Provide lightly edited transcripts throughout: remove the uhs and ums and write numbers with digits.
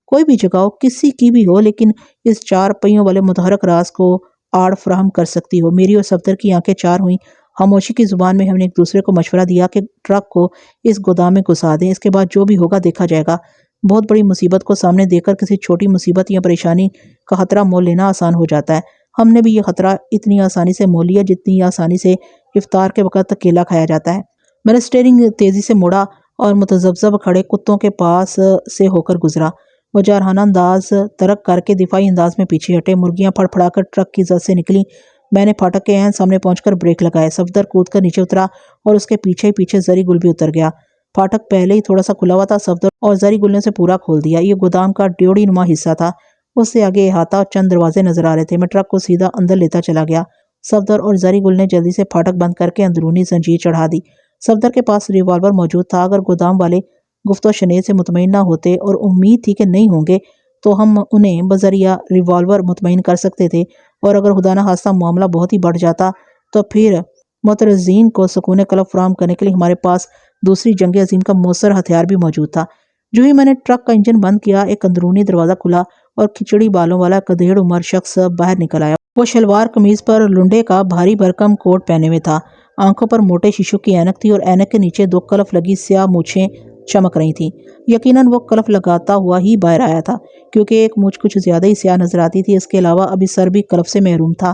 کوئی بھی جگہ ہو، کسی کی بھی ہو، لیکن اس 4 پہیوں والے متحرک راز کو آڑ فراہم کر سکتی ہو۔ میری اور صفدر کی آنکھیں چار ہوئیں۔ خاموشی کی زبان میں ہم نے ایک دوسرے کو مشورہ دیا کہ ٹرک کو اس گودام میں گھسا دیں، اس کے بعد جو بھی ہوگا دیکھا جائے گا۔ بہت بڑی مصیبت کو سامنے دیکھ کر کسی چھوٹی مصیبت یا پریشانی کا خطرہ مول لینا آسان ہو جاتا ہے۔ ہم نے بھی یہ خطرہ اتنی آسانی سے مول لیا جتنی آسانی سے افطار کے وقت کیلا کھایا جاتا ہے۔ میں نے اسٹیئرنگ تیزی سے موڑا اور متذبذب کھڑے کتوں کے پاس سے ہو کر گزرا۔ وہ جارحانہ انداز ترک کر کے دفاعی انداز میں پیچھے ہٹے۔ مرغیاں پھڑ پھڑا کر ٹرک کی زد سے نکلیں۔ میں نے پھاٹک کے عین سامنے پہنچ کر بریک لگائے۔ صفدر کود کر نیچے اترا اور اس کے پیچھے پیچھے زری گل بھی اتر گیا۔ پھاٹک پہلے ہی تھوڑا سا کھلا ہوا تھا، صفدر اور زری گل نے اسے پورا کھول دیا۔ یہ گودام کا ڈیوڑی نما حصہ تھا۔ اس سے آگے احاطہ اور چند دروازے نظر آ رہے تھے۔ میں ٹرک کو سیدھا اندر لیتا چلا گیا۔ صفدر اور زری گل نے جلدی سے پھاٹک بند کر کے اندرونی زنجیر چڑھا دی۔ صفدر کے پاس ریوالور موجود تھا۔ اگر گودام والے گفت و شنید سے مطمئن نہ ہوتے، اور امید تھی کہ نہیں ہوں گے، تو ہم انہیں بذریعہ ریوالور مطمئن کر سکتے تھے، اور اگر خدا نہ خواستہ معاملہ بہت ہی بڑھ جاتا تو پھر معترضین کو سکون قلب فراہم کرنے کے لیے ہمارے پاس دوسری جنگ عظیم کا مؤثر ہتھیار بھی موجود تھا۔ جو ہی میں نے ٹرک کا انجن بند کیا، ایک اندرونی دروازہ کھلا اور کھچڑی بالوں والا گدھیڑ عمر شخص باہر نکل آیا۔ وہ شلوار قمیض پر لنڈے کا بھاری بھرکم کوٹ پہنے ہوئے تھا۔ آنکھوں پر موٹے شیشوں کی اینک تھی اور اینک کے نیچے 2 کلف لگی سیاہ مونچھیں چمک رہی تھیں۔ یقیناً وہ کلف لگاتا ہوا ہی باہر آیا تھا، کیونکہ ایک مونچھ کچھ زیادہ ہی سیاہ نظر آتی تھی۔ اس کے علاوہ ابھی سر بھی کلف سے محروم تھا۔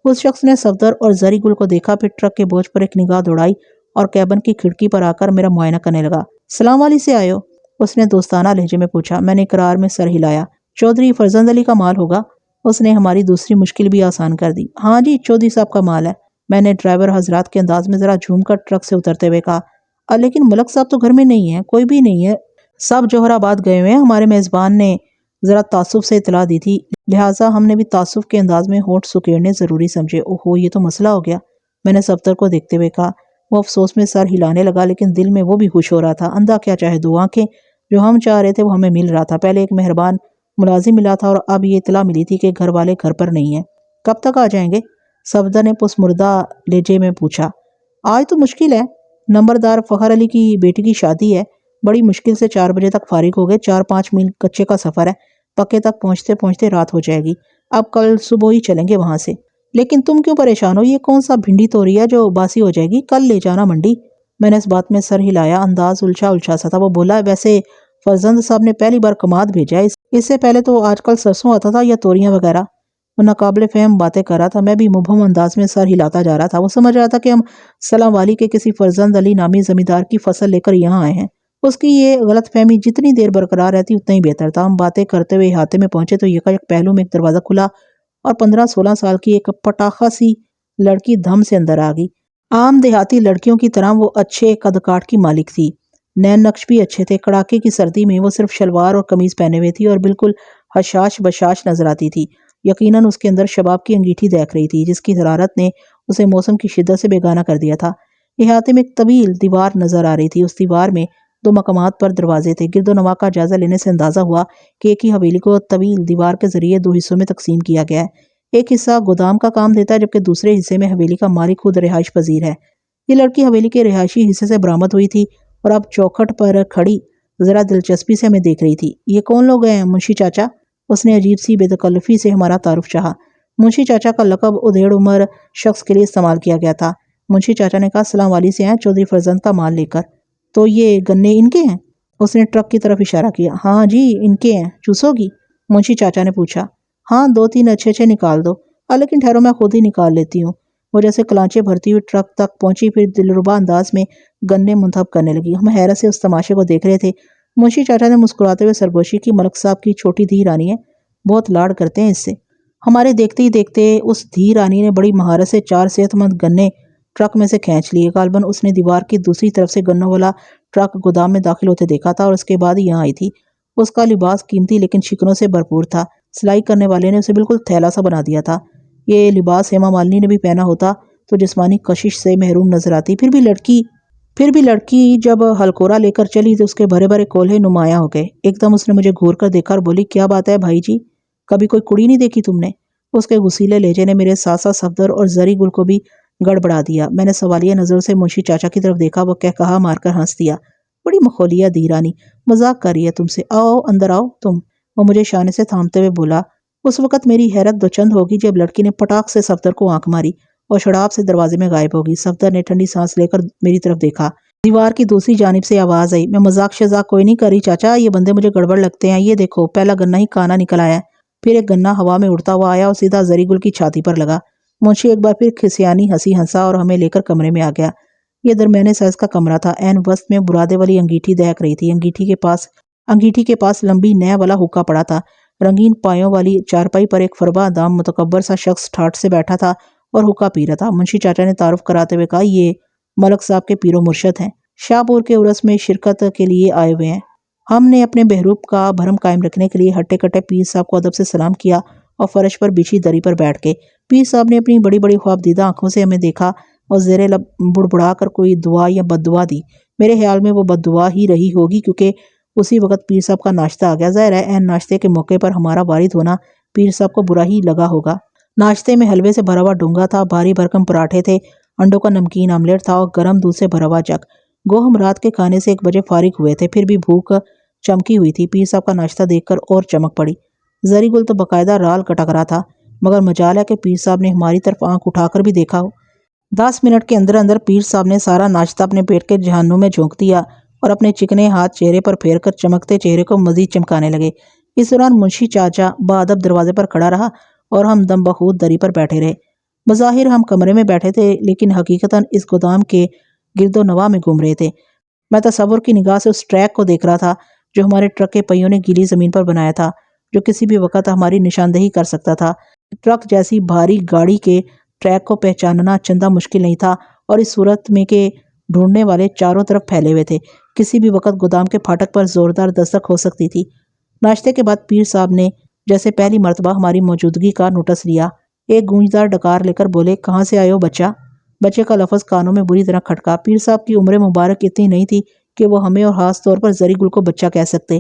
اس شخص نے صفدر اور زری گل کو دیکھا، پھر ٹرک کے بوجھ پر ایک نگاہ دوڑائی اور کیبن کی کھڑکی پر آ کر میرا معائنہ کرنے لگا۔ سلام علی سے آئے ہو؟ اس نے دوستانہ لہجے میں پوچھا۔ میں نے اقرار میں سر ہلایا۔ چودھری فرزند علی کا مال ہوگا؟ اس نے ہماری دوسری مشکل بھی آسان کر دی۔ ہاں جی، چودھری صاحب کا مال ہے، میں نے ڈرائیور حضرات کے انداز میں ذرا جھوم کر ٹرک سے اترتے ہوئے کہا۔ لیکن ملک صاحب تو گھر میں نہیں ہے، کوئی بھی نہیں ہے، سب جوہر آباد گئے ہوئے ہیں۔ ہمارے میزبان نے ذرا تعصب سے اطلاع دی تھی، لہٰذا ہم نے بھی تعصب کے انداز میں ہونٹ سکیڑنے ضروری سمجھے۔ اوہو، یہ تو مسئلہ ہو گیا، میں نے صفدر کو دیکھتے ہوئے کہا۔ وہ افسوس میں سر ہلانے لگا، لیکن دل میں وہ بھی خوش ہو رہا تھا۔ اندھا کیا چاہے دو آنکھیں، جو ہم چاہ رہے تھے وہ ہمیں مل رہا تھا۔ پہلے ایک مہربان ملازم ملا تھا، اور اب یہ اطلاع ملی تھی کہ گھر والے گھر پر نہیں ہیں۔ کب تک آ جائیں گے؟ صفدر نے پسمردہ لہجے میں پوچھا۔ آج تو مشکل ہے، نمبردار فخر علی کی بیٹی کی شادی ہے، بڑی مشکل سے 4 بجے تک فارغ ہو گئے۔ 4-5 میل کچے کا سفر ہے، پکے تک پہنچتے پہنچتے رات ہو جائے گی۔ اب کل صبح ہی چلیں گے وہاں سے۔ لیکن تم کیوں پریشان ہو؟ یہ کون سا بھنڈی توری ہے جو باسی ہو جائے گی؟ کل لے جانا منڈی۔ میں نے اس بات میں سر ہلایا۔ انداز الجھا الجھا سا تھا۔ وہ بولا، ویسے فرزند صاحب نے پہلی بار کماد بھیجا ہے، اس سے پہلے تو آج کل سرسوں آتا تھا یا توریاں وغیرہ۔ وہ ناقابل فہم باتیں کر رہا تھا، میں بھی مبہم انداز میں سر ہلاتا جا رہا تھا۔ وہ سمجھ رہا تھا کہ ہم سلام والی کے کسی فرزند علی نامی زمیندار کی فصل لے کر یہاں آئے ہیں۔ اس کی یہ غلط فہمی جتنی دیر برقرار رہتی اتنا ہی بہتر تھا۔ ہم باتیں کرتے ہوئے احاطے میں پہنچے تو یکایک پہلو میں ایک دروازہ کھلا اور 15-16 سال کی ایک پٹاخہ سی لڑکی دھم سے اندر آ گئی۔ عام دیہاتی لڑکیوں کی طرح وہ اچھے قد کاٹ کی مالک تھی۔ نین نقش بھی اچھے تھے۔ کڑاکے کی سردی میں وہ صرف شلوار اور قمیض پہنے ہوئے تھی اور بالکل حشاش بشاش نظر آتی تھی۔ یقیناً اس کے اندر شباب کی انگیٹھی دیکھ رہی تھی، جس کی حرارت نے اسے موسم کی شدت سے بیگانہ کر دیا تھا۔ احاطے میں ایک طویل دیوار نظر آ رہی تھی۔ اس دیوار میں 2 مقامات پر دروازے تھے۔ گرد و نواح کا جائزہ لینے سے اندازہ ہوا کہ ایک ہی حویلی کو طویل دیوار کے ذریعے 2 حصوں میں تقسیم کیا گیا ہے۔ ایک حصہ گودام کا کام دیتا ہے، جبکہ دوسرے حصے میں حویلی کا مالک خود رہائش پذیر ہے۔ یہ لڑکی حویلی کے رہائشی حصے سے برآمد ہوئی تھی اور اب چوکھٹ پر کھڑی ذرا دلچسپی سے ہمیں دیکھ رہی تھی۔ یہ کون لوگ ہیں منشی چاچا؟ اس نے عجیب سی بے تکلفی سے ہمارا تعارف چاہا۔ منشی چاچا کا لقب ادھیڑ عمر شخص کے لیے استعمال کیا گیا تھا۔ منشی چاچا نے کہا، سلام والی سے ہیں، چودھری فرزند کا مال لے کر۔ تو یہ گنے ان کے ہیں؟ اس نے ٹرک کی طرف اشارہ کیا۔ ہاں جی، ان کے ہیں، چوسو گی؟ منشی چاچا نے پوچھا۔ ہاں، 2-3 اچھے نکال دو، لیکن ٹھہرو میں خود ہی نکال لیتی ہوں۔ وہ جیسے کلانچے بھرتی ہوئی ٹرک تک پہنچی، پھر دلربا انداز میں گنے منتخب کرنے لگی۔ ہم حیرت سے اس تماشے کو دیکھ رہے تھے۔ منشی چاچا نے مسکراتے ہوئے سرگوشی کی، ملک صاحب کی چھوٹی دھی رانی ہے، بہت لاڈ کرتے ہیں اس سے۔ ہمارے دیکھتے ہی دیکھتے اس دھی رانی نے بڑی مہارت سے 4 صحت مند گنے ٹرک میں سے کھینچ لیے۔ غالباً اس نے دیوار کی دوسری طرف سے گنوں والا ٹرک گودام میں داخل ہوتے دیکھا تھا اور اس کے بعد یہاں آئی تھی۔ اس کا لباس قیمتی لیکن شکنوں سے بھرپور تھا۔ سلائی کرنے والے نے اسے بالکل تھیلا سا بنا دیا تھا۔ یہ لباس ہیما مالنی نے بھی پہنا ہوتا تو جسمانی کشش سے محروم نظر آتی۔ پھر بھی لڑکی جب ہلکورا لے کر چلی تو اس کے بھرے بھرے کولہے نمایاں ہو گئے۔ ایک دم اس نے مجھے گھور کر دیکھا اور بولی، کیا بات ہے بھائی جی، کبھی کوئی کڑی نہیں دیکھی تم نے؟ اس کے غصیلے لہجے نے میرے ساتھ ساتھ صفدر اور زری گل کو بھی گڑبڑا دیا۔ میں نے سوالیہ نظروں سے منشی چاچا کی طرف دیکھا۔ وہ کہا مار کر ہنس دیا۔ بڑی مخولیہ دھی رانی، مذاق کر رہی ہے تم سے، آؤ اندر آؤ تم۔ وہ مجھے اشارے سے تھامتے ہوئے بولا۔ اس وقت میری حیرت دوچند ہوگی جب لڑکی نے پٹاخ سے صفدر کو آنکھ ماری اور شڑاب سے دروازے میں غائب ہوگی۔ صفدر نے ٹھنڈی سانس لے کر میری طرف دیکھا۔ دیوار کی دوسری جانب سے آواز آئی، میں مذاق شذاق کوئی نہیں کر رہی چاچا، یہ بندے مجھے گڑبڑ لگتے ہیں۔ یہ دیکھو، پہلا گنا ہی کانا نکل آیا ہے۔ پھر ایک گنا ہوا میں اڑتا ہوا آیا اور سیدھا زری گل کی چھاتی پر لگا۔ منشی ایک بار پھر کھسیانی ہنسی ہنسا اور ہمیں لے کر کمرے میں آ گیا۔ یہ درمیانے سائز کا کمرہ تھا۔ عین وسط میں برادے والی انگیٹھی دہک رہی تھی۔ انگیٹھی کے پاس لمبی نہ والا حقہ پڑا تھا۔ رنگین پایوں والی چارپائی پر ایک فربہ اندام متکبر سا شخص ٹھاٹھ سے بیٹھا تھا اور حقہ پی رہا تھا۔ منشی چاچا نے تعارف کراتے ہوئے کہا، یہ ملک صاحب کے پیر و مرشد ہیں، شاہ پور کے عرس میں شرکت کے لیے آئے ہوئے ہیں۔ ہم نے اپنے بہروپ کا بھرم قائم رکھنے کے لیے ہٹے کٹے پیر صاحب کو ادب سے سلام کیا اور فرش پر بچھی دری پر بیٹھ کے پیر صاحب نے اپنی بڑی بڑی خواب دیدہ آنکھوں سے ہمیں دیکھا اور زیر لب بڑبڑا کر کوئی دعا یا بد دعا دی۔ میرے خیال میں وہ بد دعا ہی رہی ہوگی، کیونکہ اسی وقت پیر صاحب کا ناشتہ آ گیا۔ ظاہر ہے عین ناشتے کے موقع پر ہمارا وارد ہونا پیر صاحب کو برا ہی لگا ہوگا۔ ناشتے میں حلوے سے بھرا ہوا ڈونگا تھا، بھاری بھرکم پراٹھے تھے، انڈوں کا نمکین آملیٹ تھا اور گرم دودھ سے بھرا ہوا جگ۔ گو ہم رات کے کھانے سے 1 بجے فارغ ہوئے تھے، پھر بھی بھوک چمکی ہوئی تھی۔ پیر صاحب کا ناشتہ دیکھ کر اور چمک پڑی۔ زری گل تو باقاعدہ رال کٹک رہا تھا، مگر مجال ہے کہ پیر صاحب نے ہماری طرف آنکھ اٹھا کر بھی دیکھا ہو۔ 10 منٹ کے اندر اندر پیر صاحب نے سارا ناشتہ اپنے پیٹ کے جہنم میں جھونک دیا اور اپنے چکنے ہاتھ چہرے پر پھیر کر چمکتے چہرے کو مزید چمکانے لگے۔ اس دوران منشی چاچا بادب دروازے پر کھڑا رہا اور ہم دم بخود دری پر بیٹھے رہے۔ بظاہر ہم کمرے میں بیٹھے تھے، لیکن حقیقتاً اس گودام کے گرد و نواح میں گھوم رہے تھے۔ میں تصور کی نگاہ سے اس ٹریک کو دیکھ رہا تھا جو ہمارے ٹرک کے پہیوں نے گیلی زمین پر بنایا تھا، جو کسی بھی وقت ہماری نشاندہی کر سکتا تھا۔ ٹرک جیسی بھاری گاڑی کے ٹریک کو پہچاننا چندہ مشکل نہیں تھا، اور اس صورت میں کہ ڈھونڈنے والے چاروں طرف پھیلے ہوئے تھے، کسی بھی وقت گودام کے پھاٹک پر زوردار دستک ہو سکتی تھی۔ ناشتے کے بعد پیر صاحب نے جیسے پہلی مرتبہ ہماری موجودگی کا نوٹس لیا، ایک گونجدار ڈکار لے کر بولے، کہاں سے آئے ہو بچہ؟ بچے کا لفظ کانوں میں بری طرح کھٹکا۔ پیر صاحب کی عمر مبارک اتنی نہیں تھی کہ وہ ہمیں اور خاص طور پر زری گل کو بچہ کہہ سکتے۔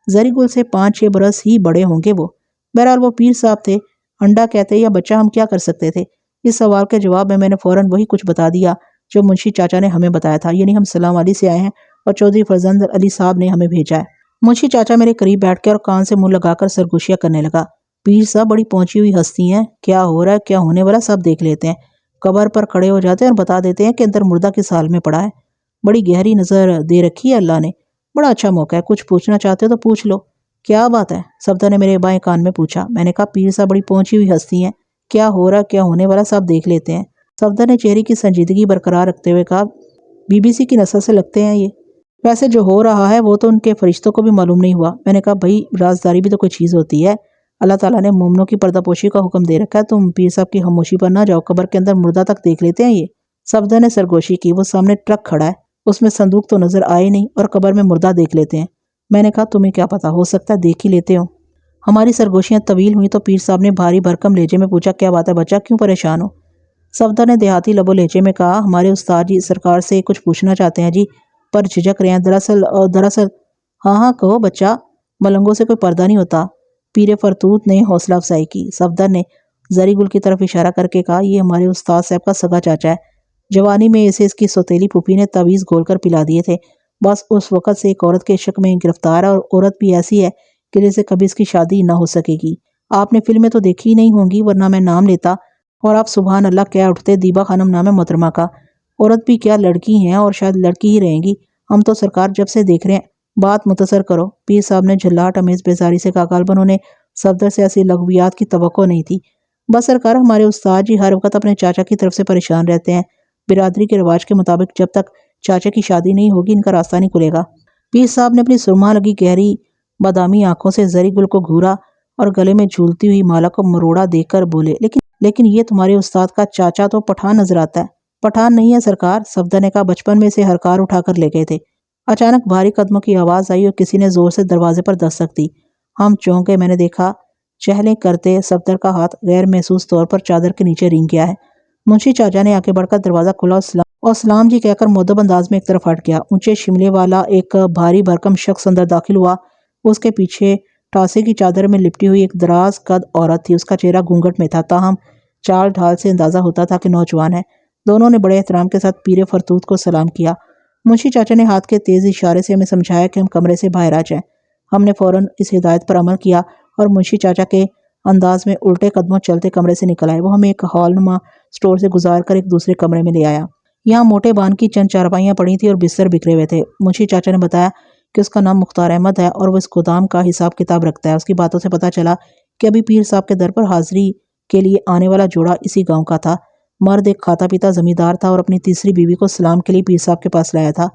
زری گل سے 5-6 برس ہی بڑے ہوں گے وہ۔ بہرحال وہ پیر صاحب تھے، انڈا کہتے یا بچہ ہم کیا کر سکتے تھے؟ اس سوال کے جواب میں نے فوراً وہی کچھ بتا دیا جو منشی چاچا نے ہمیں بتایا تھا، یعنی ہم سلام علی سے آئے ہیں اور چودھری فرزند علی صاحب نے ہمیں بھیجا ہے۔ منشی چاچا میرے قریب بیٹھ کے اور کان سے منہ لگا کر سرگوشیاں کرنے لگا۔ پیر صاحب بڑی پہنچی ہوئی ہستی ہیں، کیا ہو رہا ہے کیا ہونے والا سب دیکھ لیتے ہیں، قبر پر کھڑے ہو جاتے ہیں اور بتا دیتے ہیں کہ اندر مردہ کس حال میں پڑا ہے۔ بڑی گہری نظر دے رکھی ہے اللہ نے، بڑا اچھا موقع ہے، کچھ پوچھنا چاہتے ہو تو پوچھ لو۔ کیا بات ہے؟ صفدر نے میرے بائیں کان میں پوچھا۔ میں نے کہا، پیر صاحب بڑی پہنچی ہوئی ہستی ہیں، کیا ہو رہا ہے کیا ہونے والا سب دیکھ لیتے ہیں۔ صفدر نے چہرے کی سنجیدگی برقرار رکھتے ہوئے کہا، BBC کی نسل سے لگتے ہیں یہ، ویسے جو ہو رہا ہے وہ تو ان کے فرشتوں کو بھی معلوم نہیں ہوا۔ میں نے کہا، بھائی رازداری بھی تو کوئی چیز ہوتی ہے، اللہ تعالیٰ نے مومنوں کی پردہ پوشی کا حکم دے رکھا ہے، تم پیر صاحب کی خاموشی پر نہ جاؤ، قبر کے اندر مردہ تک دیکھ لیتے ہیں یہ۔ صفدر نے سرگوشی کی، وہ سامنے ٹرک کھڑا ہے، اس میں صندوق تو نظر آئے نہیں اور قبر میں مردہ دیکھ لیتے ہیں۔ میں نے کہا، تمہیں کیا پتا، ہو سکتا ہے دیکھ ہی لیتے ہو۔ ہماری سرگوشیاں طویل ہوئیں تو پیر صاحب نے بھاری بھرکم لہجے میں پوچھا، کیا بات ہے بچہ، کیوں پریشان ہو؟ صفدر نے دیہاتی لب و لہجے میں کہا، ہمارے استاد جی سرکار سے کچھ پوچھنا چاہتے ہیں جی، پر جھجک رہے ہیں۔ دراصل ہاں کہو بچہ، ملنگوں سے کوئی پردہ نہیں ہوتا۔ پیر فرتوت نے حوصلہ افزائی کی۔ صفدر نے زری گل کی طرف اشارہ کر کے کہا، یہ ہمارے استاد صاحب کا سگا چاچا ہے، جوانی میں اسے اس کی سوتیلی پھوپھی نے تعویذ گھول کر پلا دیے تھے، بس اس وقت سے ایک عورت کے عشق میں گرفتار ہے، اور عورت بھی ایسی ہے کہ جس سے کبھی اس کی شادی نہ ہو سکے گی۔ آپ نے فلمیں تو دیکھی نہیں ہوں گی، ورنہ میں نام لیتا اور آپ سبحان اللہ کہہ اٹھتے۔ دیبا خانم نام ہے محترمہ کا، عورت بھی کیا لڑکی ہیں، اور شاید لڑکی ہی رہیں گی۔ ہم تو سرکار جب سے دیکھ رہے ہیں، بات متصر کرو۔ پیر صاحب نے جھلاٹ امیز بیزاری سے کہا، غالباً انہیں صفدر سے ایسی لغویات کی توقع نہیں تھی۔ بس سرکار، ہمارے استاد جی ہر وقت اپنے چاچا کی طرف سے پریشان رہتے ہیں، برادری کے رواج کے مطابق جب تک چاچے کی شادی نہیں ہوگی ان کا راستہ نہیں کھلے گا۔ پیر صاحب نے اپنی سرما لگی گہری بادامی آنکھوں سے زری گل کو گھورا اور گلے میں جھولتی ہوئی مالا کو مروڑا دیکھ کر بولے، لیکن یہ تمہارے استاد کا چاچا تو پٹھان نظر آتا ہے۔ پٹھان نہیں ہے سرکار، صفدر نے کہا، بچپن میں اسے ہرکار اٹھا کر لے گئے تھے۔ اچانک بھاری قدموں کی آواز آئی اور کسی نے زور سے دروازے پر دستک دی۔ ہم چونک گئے۔ میں نے دیکھا چہلیں کرتے صفدر کا ہاتھ غیر محسوس طور پر چادر کے نیچے رنگ گیا ہے۔ منشی چاچا نے آگے بڑھ کر دروازہ کھولا اور سلام جی کہہ کر مؤدب انداز میں ایک طرف ہٹ گیا۔ اونچے شملے والا ایک بھاری بھرکم شخص اندر داخل ہوا۔ اس کے پیچھے ٹاسے کی چادر میں لپٹی ہوئی ایک دراز قد عورت تھی۔ اس کا چہرہ گھونگھٹ میں تھا، تاہم چال ڈھال سے اندازہ ہوتا تھا کہ نوجوان ہے۔ دونوں نے بڑے احترام کے ساتھ پیر فرتوت کو سلام کیا۔ منشی چاچا نے ہاتھ کے تیز اشارے سے ہمیں سمجھایا کہ ہم کمرے سے باہر آ جائیں۔ ہم نے فوراً اس ہدایت پر عمل کیا اور منشی چاچا کے انداز میں الٹے قدموں چلتے کمرے سے نکل آئے۔ وہ ہمیں ایک ہال نما سٹور سے گزار کر ایک دوسرے کمرے میں لے آیا۔ یہاں موٹے بان کی چند چارپائیاں پڑی تھیں اور بستر بکھرے ہوئے تھے۔ منشی چاچا نے بتایا کہ اس کا نام مختار احمد ہے اور وہ اس گودام کا حساب کتاب رکھتا ہے۔ اس کی باتوں سے پتہ چلا کہ ابھی پیر صاحب کے در پر حاضری کے لیے آنے والا جوڑا اسی گاؤں کا تھا۔ مرد ایک کھاتا پیتا زمیندار تھا اور اپنی تیسری بیوی کو سلام کے لیے پیر صاحب کے پاس لایا تھا۔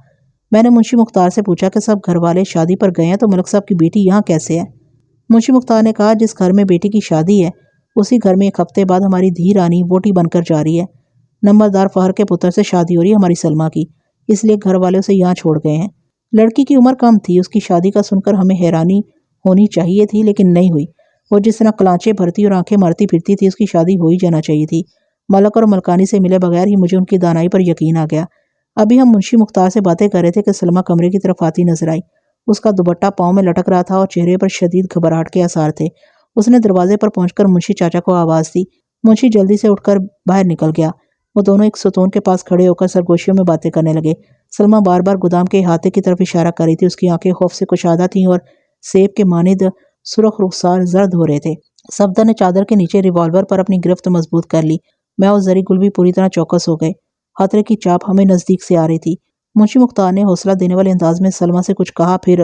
میں نے منشی مختار سے پوچھا کہ سب گھر والے شادی پر گئے ہیں تو ملک صاحب کی بیٹی یہاں کیسے ہے؟ منشی مختار نے کہا جس گھر میں بیٹی کی شادی ہے اسی گھر میں ایک ہفتے بعد ہماری دھی رانی ووٹی بن کر جا رہی ہے۔ نمبردار فہر کے پتر سے شادی ہو رہی ہے ہماری سلمہ کی، اس لیے گھر والے اسے یہاں چھوڑ گئے ہیں۔ لڑکی کی عمر کم تھی، اس کی شادی کا سن کر ہمیں حیرانی ہونی چاہیے تھی لیکن نہیں ہوئی۔ وہ جس طرح کلانچے بھرتی اور آنکھیں مارتی پھرتی تھی اس کی شادی ہو ہی جانا چاہیے تھی۔ ملک اور ملکانی سے ملے بغیر ہی مجھے ان کی دانائی پر یقین آ گیا۔ ابھی ہم منشی مختار سے باتیں کر رہے تھے کہ سلمہ کمرے کی طرف آتی نظر آئی۔ اس کا دوپٹہ پاؤں میں لٹک رہا تھا اور چہرے پر شدید گھبراہٹ کے آثار تھے۔ اس نے دروازے پر پہنچ کر منشی چاچا کو آواز دی۔ منشی جلدی سے اٹھ کر باہر نکل گیا۔ وہ دونوں ایک ستون کے پاس کھڑے ہو کر سرگوشیوں میں باتیں کرنے لگے۔ سلمہ بار بار گودام کے احاطے کی طرف اشارہ کر رہی تھی۔ اس کی آنکھیں خوف سے کشادہ تھیں اور سیب کے مانند سرخ رخسار زرد ہو رہے تھے۔ صفدر نے چادر کے نیچے ریوالور پر اپنی گرفت مضبوط کر لی۔ میں اور زری گل بھی پوری طرح چوکس ہو گئے۔ خطرے کی چاپ ہمیں نزدیک سے آ رہی تھی۔ منشی مختار نے حوصلہ دینے والے انداز میں سلمہ سے کچھ کہا، پھر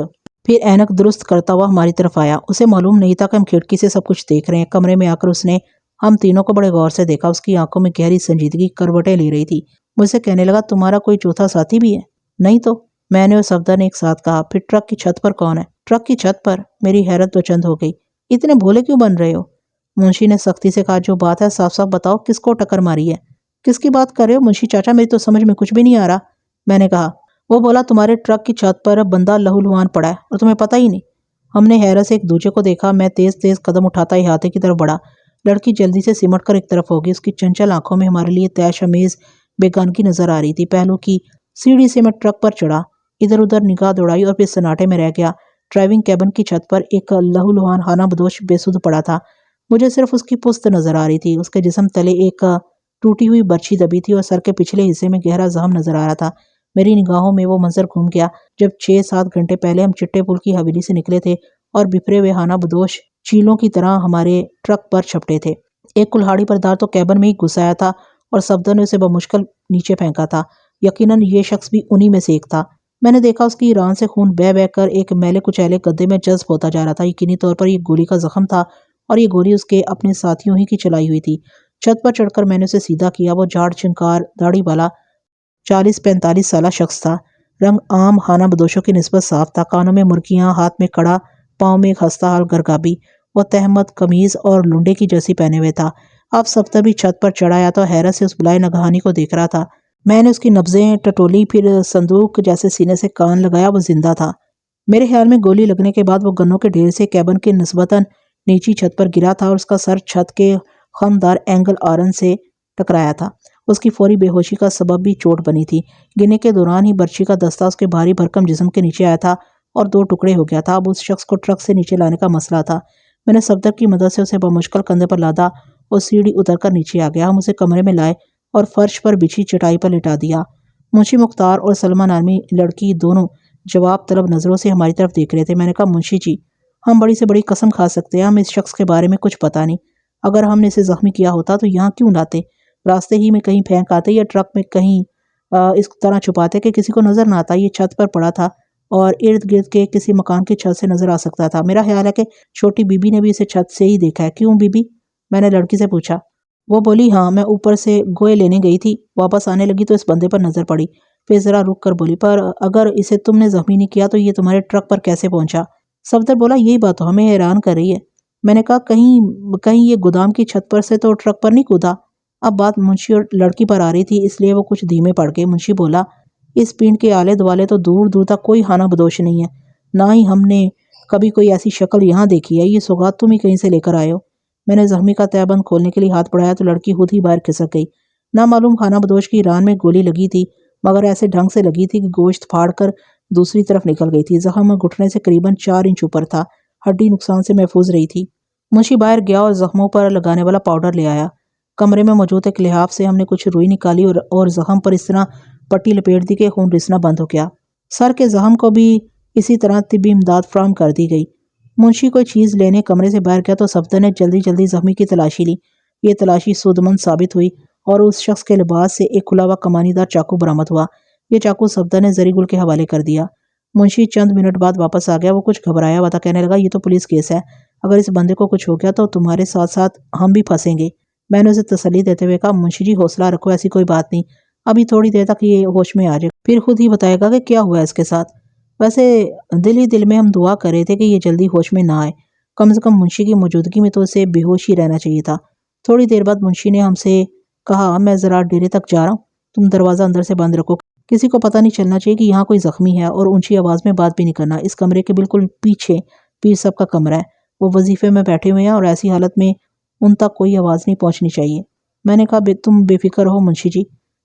اینک درست کرتا ہوا ہماری طرف آیا۔ اسے معلوم نہیں تھا کہ ہم کھڑکی سے سب کچھ دیکھ رہے ہیں۔ کمرے میں آ کر اس نے ہم تینوں کو بڑے غور سے دیکھا۔ اس کی آنکھوں میں گہری سنجیدگی کروٹیں لے رہی تھی۔ مجھ سے کہنے لگا تمہارا کوئی چوتھا ساتھی بھی ہے؟ نہیں تو، میں نے اور صفدر نے ایک ساتھ کہا۔ پھر ٹرک کی چھت پر کون ہے؟ ٹرک کی چھت پر؟ میری حیرت دو چند ہو گئی۔ اتنے بھولے کیوں بن رہے ہو؟ منشی نے سختی سے کہا جو بات ہے صاف صاف بتاؤ، کس کو ٹکر ماری ہے؟ کس کی بات کر رہے ہو منشی چاچا؟ میری تو سمجھ میں کچھ بھی نہیں آ رہا۔ میں نے کہا وہ بولا تمہارے ٹرک کی چھت پر بندہ لہو لہان پڑا ہے اور تمہیں پتہ ہی نہیں۔ ہم نے حیرت سے ایک دوسرے کو دیکھا۔ میں تیز تیز قدم اٹھاتا احاطے کی طرف بڑھا۔ لڑکی جلدی سے سمٹ کر ایک طرف ہوگی۔ اس کی چنچل آنکھوں میں ہمارے لیے طیش امیز بیگانگی نظر آ رہی تھی۔ پہلو کی سیڑھی سے میں ٹرک پر چڑھا، ادھر ادھر نگاہ دوڑائی اور پھر سناٹے میں رہ گیا۔ ڈرائیونگ کیبن کی چھت پر ایک لہو لہان خانہ بدوش بے سدھ پڑا تھا۔ مجھے صرف اس کی پشت نظر آ رہی تھی۔ اس کے جسم تلے ایک ٹوٹی ہوئی برچھی دبی تھی اور سر کے پچھلے حصے میں گہرا زخم نظر آ رہا تھا۔ میری نگاہوں میں وہ منظر گھوم گیا جب 6-7 گھنٹے پہلے ہم چٹے پل کی حویلی سے نکلے تھے اور بفرے ہوئے خانہ بدوش چیلوں کی طرح ہمارے ٹرک پر چھپٹے تھے۔ ایک کلہاڑی بردار تو کیبن میں ہی گھس آیا تھا اور صفدر نے اسے بمشکل نیچے پھینکا تھا۔ یقیناً یہ شخص بھی انہی میں سے ایک تھا۔ میں نے دیکھا اس کی ران سے خون بہہ بہہ کر ایک میلے کچیلے گدے میں جذب ہوتا جا رہا تھا۔ یقینی طور پر یہ گولی کا زخم تھا اور یہ گولی اس کے اپنے ساتھیوں ہی کی چلائی ہوئی تھی۔ چھت پر چڑھ کر میں نے اسے سیدھا کیا۔ وہ جھاڑ چنکار داڑھی والا 40-45 سالہ شخص تھا۔ رنگ عام خانہ بدوشوں کی نسبت صاف تھا۔ کانوں میں مرکیاں، ہاتھ میں کڑا، پاؤں میں ایک خستہ حال گرگابی۔ وہ تہمت قمیض اور لنڈے کی جیسی پہنے ہوئے تھا۔ اب صفدر بھی چھت پر چڑھ آیا تو حیرت سے اس بلائے نگہانی کو دیکھ رہا تھا۔ میں نے اس کی نبضیں ٹٹولی، پھر صندوق جیسے سینے سے کان لگایا۔ وہ زندہ تھا۔ میرے خیال میں گولی لگنے کے بعد وہ گنوں کے ڈھیر سے کیبن کے نسبتاً نیچی چھت پر گرا تھا اور اس کا سر چھت کے خمدار اینگل آرن سے ٹکرایا تھا۔ اس کی فوری بے ہوشی کا سبب بھی چوٹ بنی تھی۔ گرنے کے دوران ہی برچھی کا دستہ اس کے بھاری بھرکم جسم کے نیچے آیا تھا اور 2 ٹکڑے ہو گیا تھا۔ اب اس شخص کو ٹرک سے نیچے لانے کا مسئلہ تھا۔ میں نے صفدر کی مدد سے اسے بمشکل کندھے پر لادا اور سیڑھی اتر کر نیچے آ گیا۔ ہم اسے کمرے میں لائے اور فرش پر بچھی چٹائی پر لٹا دیا۔ منشی مختار اور سلمہ نامی لڑکی دونوں جواب طلب نظروں سے ہماری طرف دیکھ رہے تھے۔ میں نے کہا منشی جی، ہم بڑی سے بڑی قسم کھا سکتے ہیں ہم اس شخص کے بارے میں کچھ پتہ نہیں۔ اگر ہم نے اسے زخمی کیا ہوتا تو یہاں کیوں لاتے؟ راستے ہی میں کہیں پھینک آتے یا ٹرک میں کہیں اس طرح چھپاتے کہ کسی کو نظر نہ آتا۔ یہ چھت پر پڑا تھا اور ارد گرد کے کسی مکان کی چھت سے نظر آ سکتا تھا۔ میرا خیال ہے کہ چھوٹی بی بی نے بھی اسے چھت سے ہی دیکھا ہے۔ کیوں بی بی؟ میں نے لڑکی سے پوچھا۔ وہ بولی ہاں، میں اوپر سے گوئے لینے گئی تھی، واپس آنے لگی تو اس بندے پر نظر پڑی۔ پھر ذرا رک کر بولی پر اگر اسے تم نے زخمی نہیں کیا تو یہ تمہارے ٹرک پر کیسے پہنچا؟ صفدر بولا یہی بات تو ہمیں حیران کر رہی ہے۔ میں نے کہا کہیں یہ گودام کی چھت پر سے تو ٹرک پر نہیں کودا؟ اب بات منشی اور لڑکی پر آ رہی تھی اس لیے وہ کچھ دھیمے پڑ گئے۔ منشی بولا اس پینڈ کے آلے دوالے تو دور دور تک کوئی خانہ بدوش نہیں ہے، نہ ہی ہم نے کبھی کوئی ایسی شکل یہاں دیکھی ہے۔ یہ سوغات تم ہی کہیں سے لے کر آئے ہو؟ میں نے زخمی کا تہہ بند کھولنے کے لیے ہاتھ بڑھایا تو لڑکی خود ہی باہر کھسک گئی۔ نامعلوم خانہ بدوش کی ران میں گولی لگی تھی، مگر ایسے ڈھنگ سے لگی تھی کہ گوشت پھاڑ کر دوسری طرف نکل گئی تھی۔ زخم گھٹنے سے قریباً 4 انچ اوپر تھا، ہڈی نقصان سے محفوظ رہی تھی۔ منشی باہر گیا اور زخموں پر لگانے والا پاؤڈر لے آیا۔ کمرے میں موجود ایک لحاف سے ہم نے کچھ روئی نکالی اور زخم پر اس طرح پٹی لپیٹ دی کہ خون رسنا بند ہو گیا۔ سر کے زخم کو بھی اسی طرح طبی امداد فراہم کر دی گئی۔ منشی کوئی چیز لینے کمرے سے باہر گیا تو صفدر نے جلدی جلدی زخمی کی تلاشی لی۔ یہ تلاشی سودمند ثابت ہوئی اور اس شخص کے لباس سے ایک کھلا ہوا کمانی دار چاقو برآمد ہوا۔ یہ چاقو صفدر نے زری گل کے حوالے کر دیا۔ منشی چند منٹ بعد واپس آ گیا۔ وہ کچھ گھبرایا ہوا تھا، کہنے لگا یہ تو پولیس کیس ہے، اگر اس بندے کو کچھ ہو گیا تو تمہارے ساتھ ساتھ ہم بھی پھنسیں گے۔ میں نے اسے تسلی دیتے ہوئے کہا منشی جی حوصلہ رکھو، ایسی کوئی بات نہیں، ابھی تھوڑی دیر تک یہ ہوش میں آ جائے، پھر خود ہی بتائے گا کہ کیا ہوا ہے اس کے ساتھ۔ ویسے دل ہی دل میں ہم دعا کر رہے تھے کہ یہ جلدی ہوش میں نہ آئے، کم سے کم منشی کی موجودگی میں تو اسے بے ہوش ہی رہنا چاہیے تھا۔ تھوڑی دیر بعد منشی نے ہم سے کہا میں ذرا ڈیرے تک جا رہا ہوں، تم دروازہ اندر سے بند رکھو، کسی کو پتہ نہیں چلنا چاہیے کہ یہاں کوئی زخمی ہے، اور اونچی آواز میں بات بھی نہیں کرنا۔ اس کمرے کے بالکل پیچھے پیر صاحب کا کمرہ ہے، وہ وظیفے میں بیٹھے ہوئے ہیں اور ایسی حالت میں ان تک کوئی آواز نہیں پہنچنی چاہیے۔ میں نے کہا تم بے فکر رہو منشی جی۔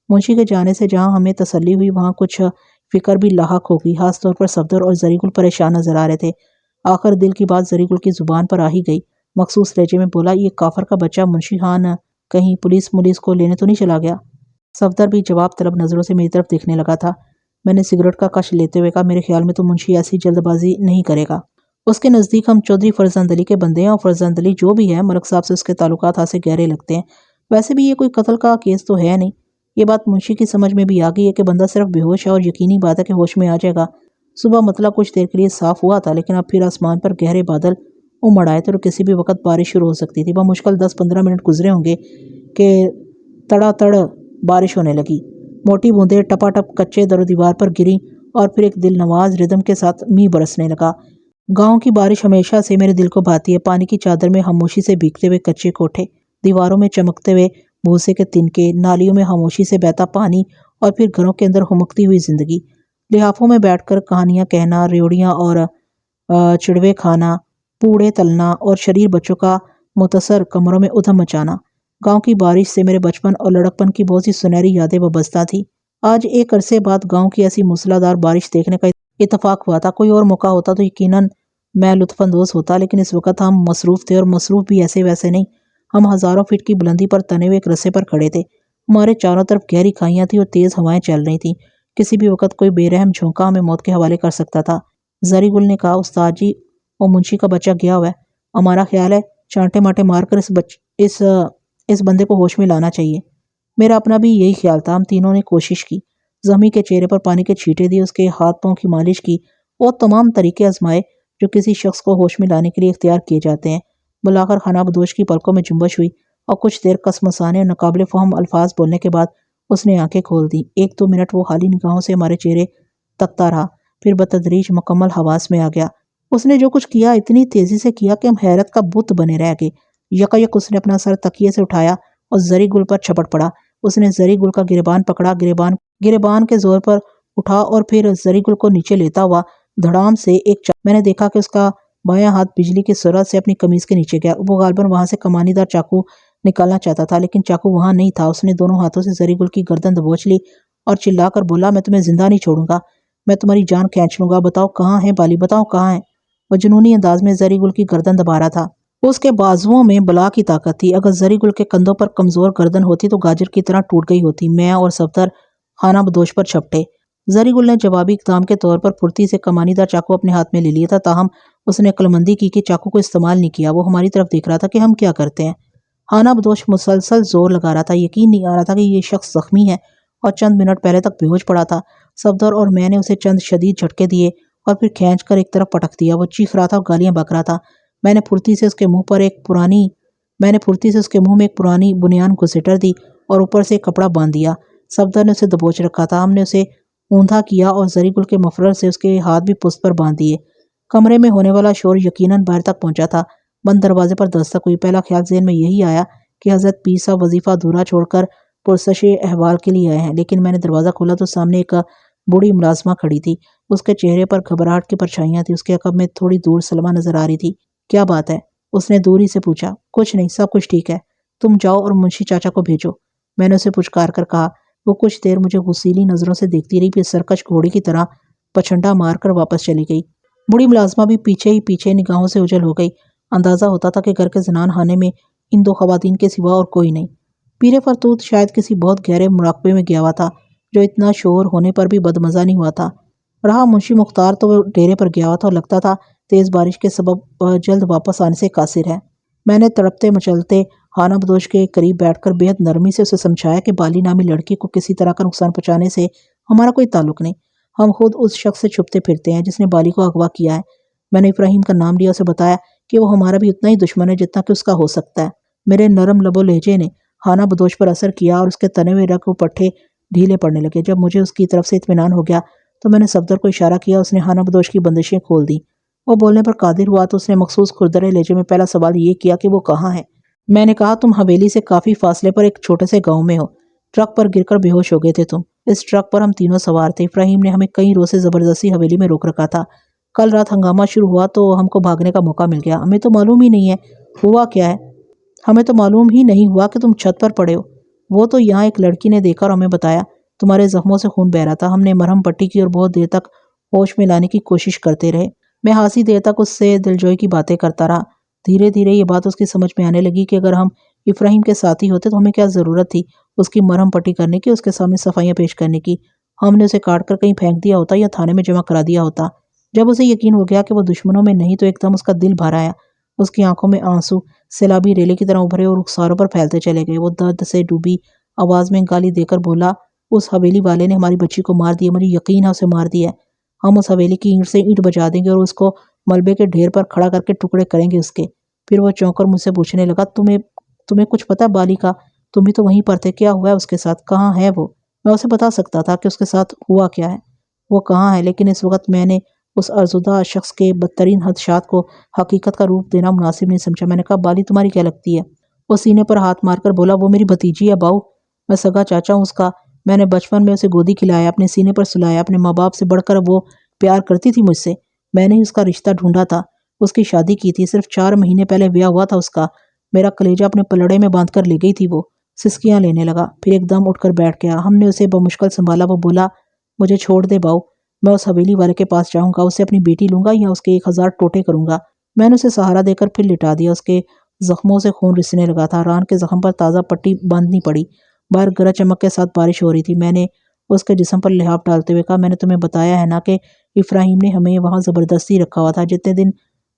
منشی کے جانے سے جہاں ہمیں تسلی ہوئی وہاں کچھ فکر بھی لاحق ہوگی، خاص طور پر صفدر اور زری گل پریشان نظر آ رہے تھے۔ آخر دل کی بات زری گل کی زبان پر آ ہی گئی۔ مخصوص لہجے میں بولا یہ کافر کا بچہ منشی خان کہیں پولیس کو لینے تو نہیں چلا گیا؟ صفدر بھی جواب طلب نظروں سے میری طرف دیکھنے لگا تھا۔ میں نے سگریٹ کا کش لیتے ہوئے کہا میرے خیال میں تو منشی ایسی جلد بازی نہیں کرے گا، اس کے نزدیک ہم چودھری فرزند علی کے بندے ہیں، اور فرزند علی جو بھی ہے ملک صاحب سے اس کے تعلقات سے گہرے لگتے ہیں۔ ویسے بھی یہ کوئی قتل کا کیس تو ہے نہیں۔ یہ بات منشی کی سمجھ میں بھی آ گئی ہے کہ بندہ صرف بے ہوش ہے، اور یقینی بات ہے کہ ہوش میں آ جائے گا۔ صبح مطلب کچھ دیر کے لیے صاف ہوا تھا، لیکن اب پھر آسمان پر گہرے بادل امڑ آئے تھے اور کسی بھی وقت بارش شروع ہو سکتی تھی۔ بمشکل 10-15 منٹ گزرے ہوں گے کہ تڑا تڑ بارش ہونے لگی۔ موٹی بوندیں ٹپا ٹپ کچے در و دیوار پر گریں اور پھر ایک دل نواز ردم کے ساتھ می برسنے لگا۔ گاؤں کی بارش ہمیشہ سے میرے دل کو بھاتی ہے، پانی کی چادر میں خاموشی سے بھیگتے ہوئے کچے کوٹھے، دیواروں میں چمکتے ہوئے بھوسے کے تنکے، نالیوں میں خاموشی سے بہتا پانی، اور پھر گھروں کے اندر ہمکتی ہوئی زندگی۔ لحافوں میں بیٹھ کر کہانیاں کہنا، ریوڑیاں اور چڑوے کھانا، پوڑے تلنا، اور شریر بچوں کا متصر کمروں میں ادھم مچانا۔ گاؤں کی بارش سے میرے بچپن اور لڑکپن کی بہت سی سنہری یادیں وابستہ تھی۔ آج ایک عرصے بعد گاؤں کی ایسی موسلا دھار بارش دیکھنے کا اتفاق ہوا تھا۔ کوئی اور موقع ہوتا تو یقیناً میں لطف اندوز ہوتا، لیکن اس وقت ہم مصروف تھے، اور مصروف بھی ایسے ویسے نہیں۔ ہم ہزاروں فٹ کی بلندی پر تنے ہوئے ایک رسے پر کھڑے تھے۔ ہمارے چاروں طرف گہری کھائیاں تھیں اور تیز ہوائیں چل رہی تھیں۔ کسی بھی وقت کوئی بے رحم جھونکا ہمیں موت کے حوالے کر سکتا تھا۔ زری گل نے کہا استاد جی وہ منشی کا بچہ گیا ہوا ہے، ہمارا خیال ہے چانٹے ماٹے مار کر اس بندے کو ہوش میں لانا چاہیے۔ میرا اپنا بھی یہی خیال تھا۔ ہم تینوں نے کوشش کی، زخمی کے چہرے پر پانی کے چھینٹے دیے، اس کے ہاتھ پاؤں کی مالش کی، اور تمام طریقے آزمائے جو کسی شخص کو ہوش میں لانے کے لیے اختیار کیے جاتے ہیں۔ بلاخر خانہ بدوش کی پلکوں میں جنبش ہوئی، اور کچھ دیر کسمسانے اور ناقابل فہم الفاظ بولنے کے بعد اس نے آنکھیں کھول دیں۔ 1-2 منٹ وہ خالی نگاہوں سے ہمارے چہرے تکتا رہا، پھر بتدریج مکمل حواس میں آ گیا۔ اس نے جو کچھ کیا اتنی تیزی سے کیا کہ ہم حیرت کا بت بنے رہ گئے۔ یکایک اس نے اپنا سر تکیے سے اٹھایا اور زری گل پر چھپٹ پڑا۔ اس نے زری گل کا گریبان پکڑا، گریبان کے زور پر اٹھا، اور پھر زری گل کو نیچے لیتا ہوا دھڑام سے میں نے دیکھا کہ اس کا بایاں ہاتھ بجلی کی سرعت سے اپنی قمیض کے نیچے گیا۔ وہ غالباً وہاں سے کمانی دار چاقو نکالنا چاہتا تھا، لیکن چاقو وہاں نہیں تھا۔ اس نے دونوں ہاتھوں سے زری گل کی گردن دبوچ لی اور چلا کر بولا میں تمہیں زندہ نہیں چھوڑوں گا، میں تمہاری جان کھینچ لوں گا، بتاؤ کہاں ہے بالی، بتاؤ کہاں ہے۔ وہ جنونی انداز میں زری گل کی گردن دبا رہا تھا۔ اس کے بازوؤں میں بلا کی طاقت تھی۔ اگر زری گل کے کندھوں پر کمزور گردن ہوتی تو گاجر کی طرح ٹوٹ گئی ہوتی۔ میں اور صفدر خانہ بدوش پر چھپٹے۔ زری گل نے جوابی اقدام کے طور پر پھرتی سے کمانی دار چاقو اپنے ہاتھ میں لے لیا تھا، تاہم اس نے عقلمندی کی کہ چاقو کو استعمال نہیں کیا۔ وہ ہماری طرف دیکھ رہا تھا کہ ہم کیا کرتے ہیں۔ خانہ بدوش مسلسل زور لگا رہا تھا، یقین نہیں آ رہا تھا کہ یہ شخص زخمی ہے اور چند منٹ پہلے تک بے ہوش پڑا تھا۔ صفدر اور میں نے اسے چند شدید جھٹکے دیے اور پھر کھینچ کر ایک طرف پٹک دیا۔ وہ چیخ رہا تھا اور گالیاں بک رہا تھا۔ میں نے پھرتی سے اس کے منہ میں ایک پرانی بنیان گھسیٹ دی اور اوپر سے ایک کپڑا باندھ دیا۔ صفدر نے اسے دبوچ رکھا تھا۔ ہم نے اسے اوندھا کیا اور زری گل کے مفرر سے اس کے ہاتھ بھی پشت پر باندھ دیے۔ کمرے میں ہونے والا شور یقیناً باہر تک پہنچا تھا۔ بند دروازے پر دستک ہوئی۔ پہلا خیال ذہن میں یہی آیا کہ حضرت پیر صاحب وظیفہ ادھورا چھوڑ کر پرسش احوال کے لیے آئے ہیں، لیکن میں نے دروازہ کھولا تو سامنے ایک بوڑھی ملازمہ کھڑی تھی۔ اس کے چہرے پر گھبراہٹ کی پرچھائیاں تھیں۔ اس کے عقب میں تھوڑی دور سلمہ نظر آ رہی تھی۔ کیا بات ہے؟ اس نے دور ہی سے پوچھا۔ کچھ نہیں، سب کچھ ٹھیک ہے، تم جاؤ اور منشی چاچا کو بھیجو، میں نے اسے پچکار کر کہا۔ وہ کچھ دیر مجھے غصیلی نظروں سے دیکھتی رہی، پھر سرکش گھوڑی کی طرح پچھنڈا مار کر واپس چلی گئی۔ بوڑھی ملازمہ بھی پیچھے ہی پیچھے نگاہوں سے اوجھل ہو گئی۔ اندازہ ہوتا تھا کہ گھر کے زنان خانے میں ان 2 خواتین کے سوا اور کوئی نہیں۔ پیر فرتوت شاید کسی بہت گہرے مراقبے میں گیا ہوا تھا، جو اتنا شور ہونے پر بھی بدمزہ نہیں ہوا تھا۔ رہا منشی مختار تو وہ ڈیرے پر گیا ہوا تھا اور لگتا تھا تیز بارش کے سبب جلد واپس آنے سے قاصر ہے۔ میں نے تڑپتے مچلتے خانہ بدوش کے قریب بیٹھ کر بے حد نرمی سے اسے سمجھایا کہ بالی نامی لڑکی کو کسی طرح کا نقصان پہنچانے سے ہمارا کوئی تعلق نہیں۔ ہم خود اس شخص سے چھپتے پھرتے ہیں جس نے بالی کو اغوا کیا ہے۔ میں نے ابراہیم کا نام لیا، اسے بتایا کہ وہ ہمارا بھی اتنا ہی دشمن ہے جتنا کہ اس کا ہو سکتا ہے۔ میرے نرم لب و لہجے نے خانہ بدوش پر اثر کیا اور اس کے تنے ہوئے رگ و پٹھے ڈھیلے پڑنے لگے۔ جب مجھے اس کی طرف سے اطمینان ہو گیا تو میں نے صفدر کو اشارہ کیا، اس نے خانہ بدوش کی بندشیں کھول دیں۔ وہ بولنے پر قادر ہوا تو اس نے مخصوص کھردرے لہجے میں پہلا سوال یہ کیا کہ وہ کہاں ہے۔ میں نے کہا تم حویلی سے کافی فاصلے پر ایک چھوٹے سے گاؤں میں ہو، ٹرک پر گر کر بے ہوش ہو گئے تھے تم۔ اس ٹرک پر ہم تینوں سوار تھے۔ ابراہیم نے ہمیں کئی روز سے زبردستی حویلی میں روک رکھا تھا۔ کل رات ہنگامہ شروع ہوا تو ہم کو بھاگنے کا موقع مل گیا۔ ہمیں تو معلوم ہی نہیں ہے ہوا کیا ہے، ہمیں تو معلوم ہی نہیں ہوا کہ تم چھت پر پڑے ہو۔ وہ تو یہاں ایک لڑکی نے دیکھا اور ہمیں بتایا تمہارے زخموں سے خون بہ رہا تھا۔ ہم نے مرہم پٹی کی اور بہت دیر تک ہوش میں لانے کی کوشش کرتے رہے۔ میں خاصی دیر تک اس سے دلجوئی کی باتیں کرتا رہا۔ دھیرے دھیرے یہ بات اس کی سمجھ میں آنے لگی کہ اگر ہم ابراہیم کے ساتھی ہوتے تو ہمیں کیا ضرورت تھی اس کی مرہم پٹی کرنے کی، اس کے سامنے صفائیاں پیش کرنے کی۔ ہم نے اسے کاٹ کر کہیں پھینک دیا ہوتا یا تھانے میں جمع کرا دیا ہوتا۔ جب اسے یقین ہو گیا کہ وہ دشمنوں میں نہیں تو ایک دم اس کا دل بھر آیا۔ اس کی آنکھوں میں آنسو سیلابی ریلے کی طرح ابھرے اور رخساروں پر پھیلتے چلے گئے۔ وہ درد سے ڈوبی آواز میں گالی دے کر بولا، اس حویلی والے نے ہماری بچی کو مار دیا، مجھے یقین ہے اسے مار دیا ہے۔ ہم اس حویلی کی اینٹ سے اینٹ بجا دیں گے اور اس کو ملبے کے ڈھیر پر کھڑا کر کے ٹکڑے کریں گے اس کے۔ پھر وہ چونک کر مجھ سے پوچھنے لگا، تمہیں کچھ پتا بالی کا؟ تم بھی تو وہیں پر تھے، کیا ہوا ہے اس کے ساتھ؟ کہاں ہے وہ؟ میں اسے بتا سکتا تھا کہ اس کے ساتھ ہوا کیا ہے، وہ کہاں ہے، لیکن اس وقت میں نے اس ارزدہ شخص کے بدترین خدشات کو حقیقت کا روپ دینا مناسب نہیں سمجھا۔ میں نے کہا، بالی تمہاری کیا لگتی ہے؟ وہ سینے پر ہاتھ مار کر بولا، وہ میری بھتیجی ہے باؤ، میں سگا چاچا ہوں اس کا۔ میں نے بچپن میں اسے گودی کھلایا، اپنے سینے پر سلایا، اپنے ماں باپ سے بڑھ کر وہ پیار کرتی تھی مجھ سے۔ میں نے ہی اس کا رشتہ ڈھونڈا تھا، اس کی شادی کی تھی، صرف 4 مہینے پہلے بیاہ ہوا تھا اس کا۔ میرا کلیجہ اپنے پلڑے میں باندھ کر لے گئی تھی وہ۔ سسکیاں لینے لگا، پھر ایک دم اٹھ کر بیٹھ گیا۔ ہم نے اسے بمشکل سنبھالا۔ وہ بولا، مجھے چھوڑ دے باؤ، میں اس حویلی والے کے پاس جاؤں گا، اس سے اپنی بیٹی لوں گا یا اس کے 1000 ٹوٹے کروں گا۔ میں نے اسے سہارا دے کر پھر لٹا دیا۔ اس کے زخموں سے خون رسنے لگا تھا۔ ران کے زخم پر تازہ پٹی باندھنی پڑی۔ باہر گرج چمک کے ساتھ بارش ہو رہی تھی۔ میں نے اس کے جسم پر لحاف ڈالتے ہوئے کہا، میں نے تمہیں بتایا ہے نا کہ ابراہیم نے ہمیں وہاں زبردستی رکھا ہوا تھا۔ جتنے دن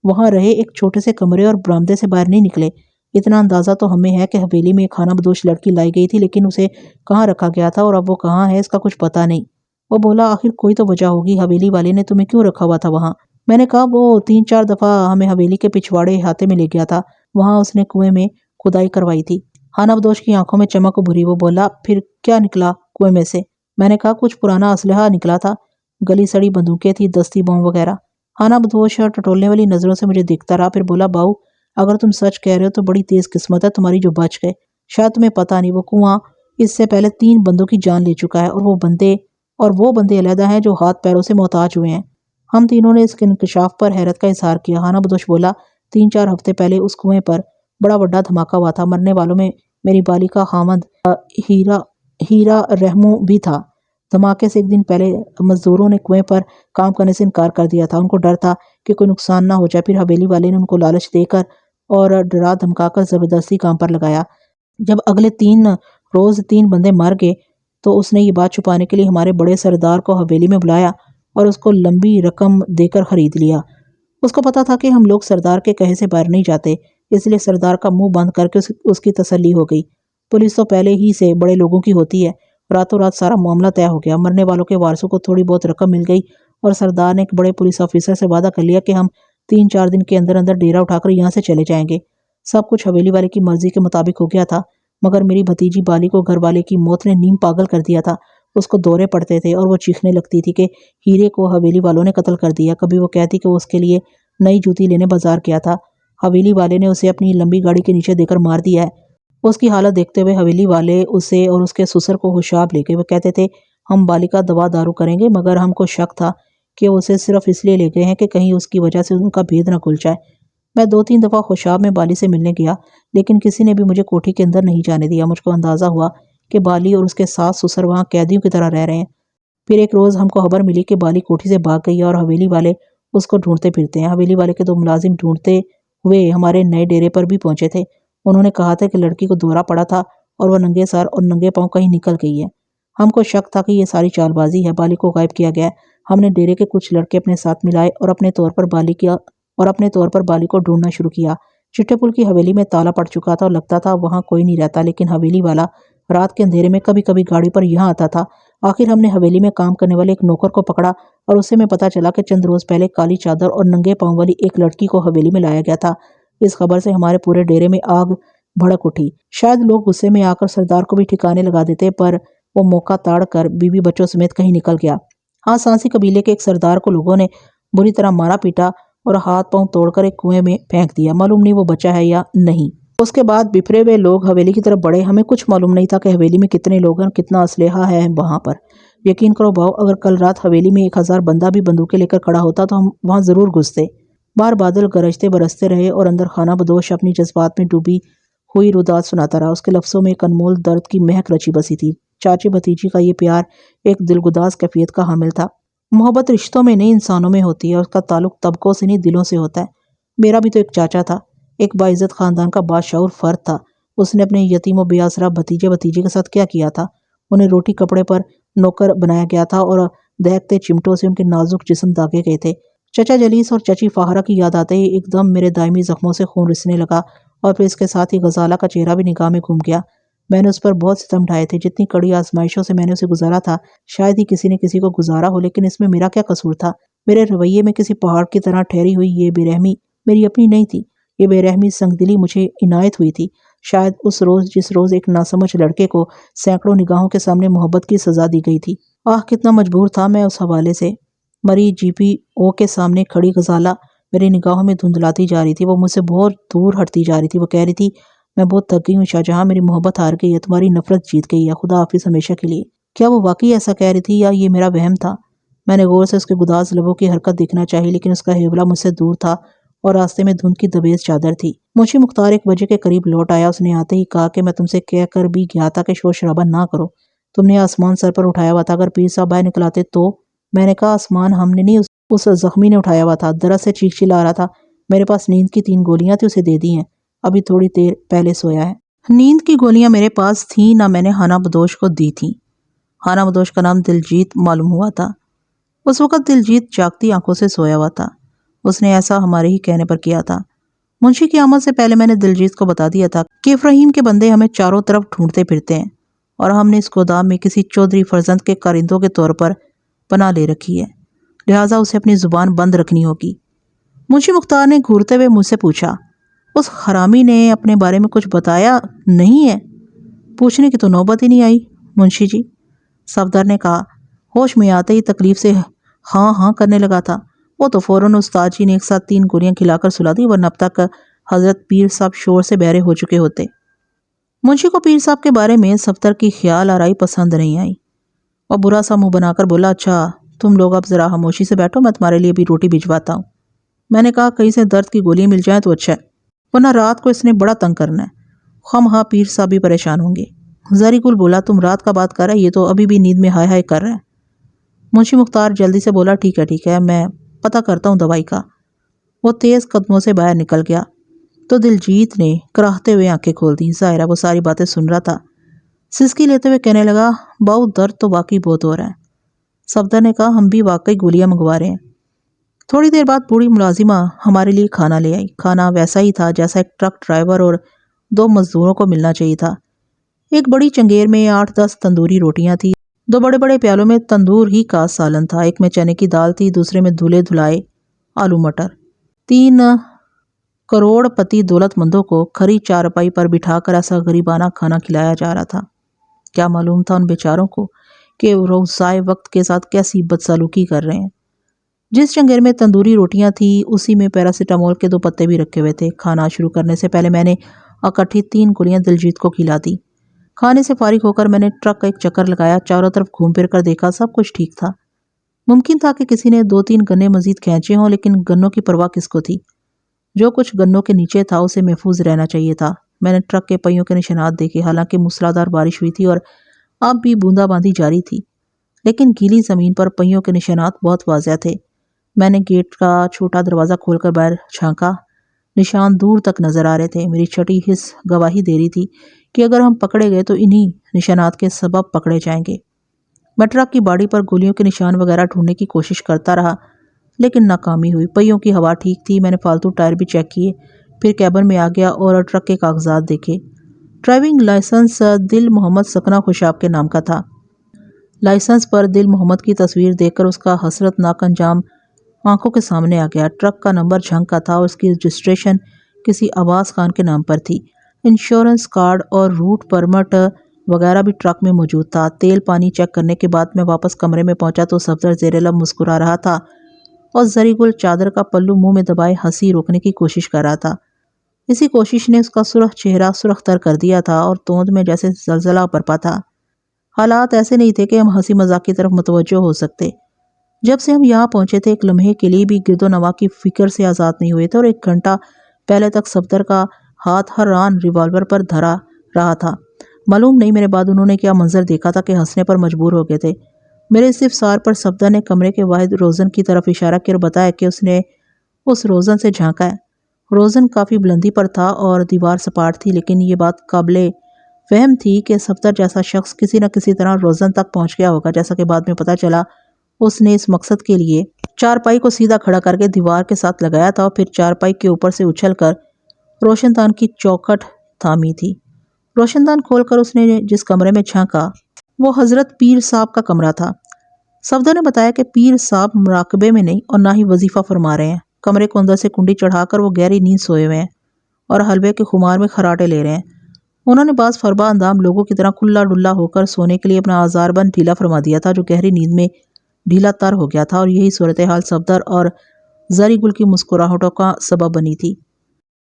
وہاں رہے ایک چھوٹے سے کمرے اور برآمدے سے باہر نہیں نکلے۔ اتنا اندازہ تو ہمیں ہے کہ حویلی میں ایک خانہ بدوش لڑکی لائی گئی تھی، لیکن اسے کہاں رکھا گیا تھا اور اب وہ کہاں ہے اس کا کچھ پتہ نہیں۔ وہ بولا، آخر کوئی تو وجہ ہوگی، حویلی والے نے تمہیں کیوں رکھا ہوا تھا وہاں؟ میں نے کہا، وہ 3-4 دفعہ ہمیں حویلی کے پچھواڑے احاطے میں لے گیا تھا، وہاں اس نے کنویں میں کھدائی کروائی تھی۔ خانہ بدوش کی آنکھوں میں چمک ابھری۔ وہ بولا، پھر کیا نکلا کنویں میں سے؟ میں نے کہا، کچھ پرانا اسلحہ نکلا تھا، گلی سڑی بندوقیں تھی، دستی بم وغیرہ۔ خانہ بدوش ٹٹولنے والی نظروں سے مجھے دیکھتا رہا، پھر بولا، باؤ اگر تم سچ کہہ رہے ہو تو بڑی تیز قسمت ہے تمہاری جو بچ گئے۔ شاید تمہیں پتہ نہیں، وہ کنواں اس سے پہلے 3 بندوں کی جان لے چکا ہے، اور وہ بندے علیحدہ ہیں جو ہاتھ پیروں سے محتاج ہوئے ہیں۔ ہم تینوں نے اس کے انکشاف پر حیرت کا اظہار کیا۔ خانہ بدوش بولا، 3-4 ہفتے پہلے اس کنویں پر بڑا بڑا دھماکہ ہوا تھا، مرنے والوں میں میری بالی کا خاوند ہیرا رحمو بھی تھا۔ دھماکے سے 1 دن پہلے مزدوروں نے کنویں پر کام کرنے سے انکار کر دیا تھا، ان کو ڈر تھا کہ کوئی نقصان نہ ہو جائے۔ پھر حویلی والے نے ان کو لالچ دے کر اور ڈرا دھمکا کر زبردستی کام پر لگایا۔ جب اگلے 3 روز 3 بندے مر گئے تو اس نے یہ بات چھپانے کے لیے ہمارے بڑے سردار کو حویلی میں بلایا اور اس کو لمبی رقم دے کر خرید لیا۔ اس کو پتا تھا کہ ہم لوگ سردار کے کہے سے باہر نہیں جاتے، اس لیے سردار کا منہ بند کر کے اس کی تسلی ہو گئی۔ پولیس تو پہلے ہی سے بڑے لوگوں کی ہوتی ہے۔ راتوں رات سارا معاملہ طے ہو گیا۔ مرنے والوں کے وارثوں کو تھوڑی بہت رقم مل گئی اور سردار نے ایک بڑے پولیس آفیسر سے وعدہ کر لیا کہ ہم 3-4 دن کے اندر اندر ڈیرا اٹھا کر یہاں سے چلے جائیں گے۔ سب کچھ حویلی والے کی مرضی کے مطابق ہو گیا تھا، مگر میری بھتیجی بالی کو گھر والے کی موت نے نیم پاگل کر دیا تھا۔ اس کو دورے پڑتے تھے اور وہ چیخنے لگتی تھی کہ ہیرے کو حویلی والوں نے قتل کر دیا۔ کبھی وہ کہتی کہ وہ اس کے لیے نئی جوتی لینے بازار گیا تھا، حویلی والے نے اسے اپنی لمبی گاڑی کے نیچے دے کر مار دیا ہے۔ اس کی حالت دیکھتے ہوئے حویلی والے اسے اور اس کے سسر کو ہوشاب لے گئے۔ وہ کہتے تھے، ہم بالی کا دوا دارو کریں گے، مگر ہم کو شک تھا کہ اسے صرف اس لیے لے گئے ہیں کہ کہیں اس کی وجہ سے ان کا بھید نہ کھل جائے۔ میں 2-3 دفعہ خوشاب میں بالی سے ملنے گیا، لیکن کسی نے بھی مجھے کوٹھی کے اندر نہیں جانے دیا۔ مجھ کو اندازہ ہوا کہ بالی اور اس کے ساس سسر وہاں قیدیوں کی طرح رہ رہے ہیں۔ پھر ایک روز ہم کو خبر ملی کہ بالی کوٹھی سے بھاگ گئی ہے اور حویلی والے اس کو ڈھونڈتے پھرتے ہیں۔ حویلی والے کے 2 ملازم ڈھونڈتے ہوئے ہمارے نئے ڈیرے پر بھی پہنچے تھے۔ انہوں نے کہا تھا کہ لڑکی کو دورہ پڑا تھا اور وہ ننگے سر اور ننگے پاؤں کہیں نکل گئی ہے۔ ہم کو شک تھا کہ یہ ساری چال بازی ہے، بالی کو غائب کیا گیا ہے۔ ہم نے ڈیرے کے کچھ لڑکے اپنے ساتھ ملائے اور اپنے طور پر بالی کو ڈھونڈنا شروع کیا۔ چٹے پل کی حویلی میں تالا پڑ چکا تھا اور لگتا تھا وہاں کوئی نہیں رہتا، لیکن حویلی والا رات کے اندھیرے میں کبھی کبھی گاڑی پر یہاں آتا تھا۔ آخر ہم نے حویلی میں کام کرنے والے ایک نوکر کو پکڑا اور اسے میں پتا چلا کہ چند روز پہلے کالی چادر اور ننگے پاؤں والی ایک لڑکی کو حویلی میں لایا گیا تھا۔ اس خبر سے ہمارے پورے ڈیرے میں آگ بھڑک اٹھی۔ شاید لوگ غصے میں آ کر سردار کو بھی ٹھکانے لگا دیتے، پر وہ موقع تاڑ کر بیوی بچوں سمیت کہیں نکل گیا۔ ہاں، سانسی قبیلے کے ایک سردار کو لوگوں نے بری طرح مارا پیٹا اور ہاتھ پاؤں توڑ کر ایک کنویں میں پھینک دیا۔ معلوم نہیں وہ بچا ہے یا نہیں۔ اس کے بعد بپھرے ہوئے لوگ حویلی کی طرف بڑھے۔ ہمیں کچھ معلوم نہیں تھا کہ حویلی میں کتنے لوگ ہیں اور کتنا اسلحہ ہے وہاں پر۔ یقین کرو باؤ، اگر کل رات حویلی میں 1000 بندہ بھی بندوقیں لے کر کھڑا ہوتا تو ہم وہاں ضرور گھستے۔ باہر بادل گرجتے برستے رہے اور اندر خانہ بدوش اپنی جذبات میں ڈوبی ہوئی روداد سناتا رہا۔ اس کے لفظوں میں ایک انمول درد کی مہک رچی بسی تھی۔ چاچی بھتیجی کا یہ پیار ایک دلگداز کیفیت کا حامل تھا۔ محبت رشتوں میں نہیں، انسانوں میں ہوتی ہے اور اس کا تعلق طبقوں سے نہیں، دلوں سے ہوتا ہے۔ میرا بھی تو ایک چاچا تھا، ایک باعزت خاندان کا باشعور فرد تھا۔ اس نے اپنے یتیم و بے آسرا بھتیجے بھتیجی کے ساتھ کیا کیا تھا؟ انہیں روٹی کپڑے پر نوکر بنایا گیا تھا اور دہکتے چمٹوں سے ان کے نازک جسم داغے گئے تھے۔ چچا جلیس اور چچی فاہرہ کی یاد آتے ہی ایک دم میرے دائمی زخموں سے خون رسنے لگا اور پھر اس کے ساتھ ہی غزالہ کا چہرہ بھی نگاہ میں گھوم گیا۔ میں نے اس پر بہت ستم ڈھائے تھے، جتنی کڑی آزمائشوں سے میں نے اسے گزارا تھا شاید ہی کسی نے کسی کو گزارا ہو، لیکن اس میں میرا کیا قصور تھا؟ میرے رویے میں کسی پہاڑ کی طرح ٹھہری ہوئی یہ بے رحمی میری اپنی نہیں تھی۔ یہ بے رحمی سنگ دلی مجھے عنایت ہوئی تھی، شاید اس روز جس روز ایک ناسمجھ لڑکے کو سینکڑوں نگاہوں کے سامنے محبت کی سزا دی گئی تھی۔ کتنا مجبور تھا میں اس حوالے سے۔ مری جی پی او کے سامنے کھڑی غزالہ میری نگاہوں میں دھندلاتی جا رہی تھی۔ وہ مجھ سے بہت دور ہٹتی جا رہی تھی۔ وہ کہہ رہی تھی، میں بہت تھک گئی ہوں شاہجہاں، میری محبت ہار گئی ہے، تمہاری نفرت جیت گئی ہے، خدا حافظ ہمیشہ کے لیے۔ کیا وہ واقعی ایسا کہہ رہی تھی یا یہ میرا وہم تھا؟ میں نے غور سے اس کے گداز لبوں کی حرکت دیکھنا چاہی، لیکن اس کا ہیولہ مجھ سے دور تھا اور راستے میں دھند کی دبیز چادر تھی۔ منشی مختار 1 بجے کے قریب لوٹ آیا۔ اس نے آتے ہی کہا کہ میں تم سے کہہ کر بھی گیا تھا کہ شور شرابہ نہ کرو، تم نے آسمان سر پر اٹھایا ہوا تھا، اگر پیر صاحب باہر نکلاتے تو؟ میں نے کہا آسمان ہم نے نہیں، اس زخمی نے اٹھایا ہوا تھا۔ درد سے چیخ چلا رہا تھا۔ میرے پاس نیند کی 3 گولیاں تھی، اسے دے دی ہیں، ابھی تھوڑی دیر پہلے سویا ہے۔ نیند کی گولیاں میرے پاس تھیں نہ میں نے ہانہ بدوش کو دی تھیں۔ ہانہ بدوش کا نام دلجیت معلوم ہوا تھا۔ اس وقت دلجیت جاگتی آنکھوں سے سویا ہوا تھا۔ اس نے ایسا ہمارے ہی کہنے پر کیا تھا۔ منشی کی آمد سے پہلے میں نے دلجیت کو بتا دیا تھا کہ افراہیم کے بندے ہمیں چاروں طرف ڈھونڈتے پھرتے ہیں اور ہم نے اس گودام میں کسی چودھری فرزند کے کارندوں کے طور پر پناہ لے رکھی ہے، لہٰذا اسے اپنی زبان بند رکھنی ہوگی۔ منشی مختار نے گھورتے ہوئے مجھ سے پوچھا، اس حرامی نے اپنے بارے میں کچھ بتایا نہیں ہے؟ پوچھنے کی تو نوبت ہی نہیں آئی منشی جی، صفدر نے کہا۔ ہوش میں آتے ہی تکلیف سے ہاں ہاں کرنے لگا تھا۔ وہ تو فوراً استاد جی نے ایک ساتھ 3 گولیاں کھلا کر سلا دی، ورنہ اب تک حضرت پیر صاحب شور سے بہرے ہو چکے ہوتے۔ منشی کو پیر صاحب کے بارے میں صفدر کی خیال آرائی پسند نہیں آئی اور برا سا منہ بنا کر بولا، اچھا تم لوگ اب ذرا خاموشی سے بیٹھو، میں تمہارے لیے بھی روٹی بھجواتا ہوں۔ میں نے کہا کہیں سے درد کی گولیاں مل جائیں تو اچھا ہے، ورنہ رات کو اس نے بڑا تنگ کرنا ہے، خواہ پیر صاحب بھی پریشان ہوں گے۔ زری گل بولا، تم رات کا بات کر رہا ہے، یہ تو ابھی بھی نیند میں ہائے ہائے کر رہا ہے۔ منشی مختار جلدی سے بولا، ٹھیک ہے میں پتہ کرتا ہوں دوائی کا۔ وہ تیز قدموں سے باہر نکل گیا تو دلجیت نے کراہتے ہوئے آنکھیں کھول دیں۔ ظاہر ہے وہ ساری باتیں سن رہا تھا۔ سسکی لیتے ہوئے کہنے لگا، باؤ درد تو واقعی بہت ہو رہا ہے۔ صفدر نے کہا، ہم بھی واقعی گولیاں منگوا رہے ہیں۔ تھوڑی دیر بعد بوڑھی ملازمہ ہمارے لیے کھانا لے آئی۔ کھانا ویسا ہی تھا جیسا ایک ٹرک ڈرائیور اور 2 مزدوروں کو ملنا چاہیے تھا۔ ایک بڑی چنگیر میں 8-10 تندوری روٹیاں تھیں، 2 بڑے بڑے پیالوں میں تندور ہی کا سالن تھا، ایک میں چنے کی دال تھی، دوسرے میں دھلے دھلائے آلو مٹر۔ 3 کروڑ پتی دولت مندوں کو کھری چارپائی پر بٹھا کر ایسا غریبانہ کھانا کھلایا جا رہا تھا۔ کیا معلوم تھا ان بیچاروں کو کہ روزائے وقت کے ساتھ کیسی بدسلوکی کر رہے ہیں۔ جس چنگیر میں تندوری روٹیاں تھیں اسی میں پیراسیٹامول کے 2 پتے بھی رکھے ہوئے تھے۔ کھانا شروع کرنے سے پہلے میں نے اکٹھی 3 گولیاں دلجیت کو کھلا دی۔ کھانے سے فارغ ہو کر میں نے ٹرک کا ایک چکر لگایا، چاروں طرف گھوم پھر کر دیکھا، سب کچھ ٹھیک تھا۔ ممکن تھا کہ کسی نے 2-3 گنے مزید کھینچے ہوں، لیکن گنوں کی پرواہ کس کو تھی؟ جو کچھ گنوں کے نیچے تھا اسے محفوظ رہنا چاہیے تھا۔ میں نے ٹرک کے پہیوں کے نشانات دیکھے، حالانکہ موسلادھار بارش ہوئی تھی اور اب بھی بوندا باندی جاری تھی، لیکن گیلی زمین پر پہیوں کے نشانات بہت واضح تھے۔ میں نے گیٹ کا چھوٹا دروازہ کھول کر باہر جھانکا، نشان دور تک نظر آ رہے تھے۔ میری چھٹی حس گواہی دے رہی تھی کہ اگر ہم پکڑے گئے تو انہی نشانات کے سبب پکڑے جائیں گے۔ میں ٹرک کی باڑی پر گولیوں کے نشان وغیرہ ڈھونڈنے کی کوشش کرتا رہا لیکن ناکامی ہوئی۔ پہیوں کی ہوا ٹھیک تھی۔ میں نے فالتو ٹائر بھی چیک کیے، پھر کیبن میں آ گیا اور ٹرک کے کاغذات دیکھے۔ ڈرائیونگ لائسنس دل محمد سکنا خوشاب کے نام کا تھا۔ لائسنس پر دل محمد کی تصویر دیکھ کر اس کا حسرتناک انجام آنکھوں کے سامنے آ گیا۔ ٹرک کا نمبر جھنگ کا تھا اور اس کی رجسٹریشن کسی عباس خان کے نام پر تھی۔ انشورنس کارڈ اور روٹ پرمٹ وغیرہ بھی ٹرک میں موجود تھا۔ تیل پانی چیک کرنے کے بعد میں واپس کمرے میں پہنچا تو صفدر زیر لب مسکرا رہا تھا اور زری گل چادر کا پلو منہ میں دبائے ہنسی روکنے کی کوشش کر رہا تھا۔ اسی کوشش نے اس کا سرخ چہرہ سرخ تر کر دیا تھا اور توند میں جیسے زلزلہ برپا تھا۔ حالات ایسے نہیں تھے کہ ہم ہنسی مذاق کی طرف متوجہ ہو سکتے۔ جب سے ہم یہاں پہنچے تھے ایک لمحے کے لیے بھی گرد و نواح کی فکر سے آزاد نہیں ہوئے تھے اور 1 گھنٹہ پہلے تک صفدر کا ہاتھ ہر ران ریوالور پر دھرا رہا تھا۔ معلوم نہیں میرے بعد انہوں نے کیا منظر دیکھا تھا کہ ہنسنے پر مجبور ہو گئے تھے۔ میرے استفسار پر صفدر نے کمرے کے واحد روزن کی طرف اشارہ کیا اور بتایا کہ اس نے اس روزن سے جھانکا ہے۔ روزن کافی بلندی پر تھا اور دیوار سپاٹ تھی، لیکن یہ بات قابل فہم تھی کہ صفدر جیسا شخص کسی نہ کسی طرح روزن تک پہنچ گیا ہوگا، جیسا کہ بعد میں پتہ چلا اس نے اس مقصد کے لیے چارپائی کو سیدھا کھڑا کر کے دیوار کے ساتھ لگایا تھا اور پھر چارپائی کے اوپر سے اچھل کر روشن دان کی چوکھٹ تھامی تھی۔ روشن دان کھول کر اس نے جس کمرے میں جھانکا وہ حضرت پیر صاحب کا کمرہ تھا۔ صفدر نے بتایا کہ پیر صاحب مراقبے میں نہیں اور نہ ہی وظیفہ فرما رہے ہیں۔ کمرے کو اندر سے کنڈی چڑھا کر وہ گہری نیند سوئے ہوئے ہیں اور حلوے کے خمار میں خراٹے لے رہے ہیں۔ انہوں نے بعض فربا اندام لوگوں کی طرح کھلا ڈلا ہو کر سونے کے لیے اپنا آزار بند ڈھیلا فرما دیا تھا، جو گہری نیند میں ڈھیلا تر ہو گیا تھا، اور یہی صورتحال صفدر اور زری گل کی مسکراہٹوں کا سبب بنی تھی۔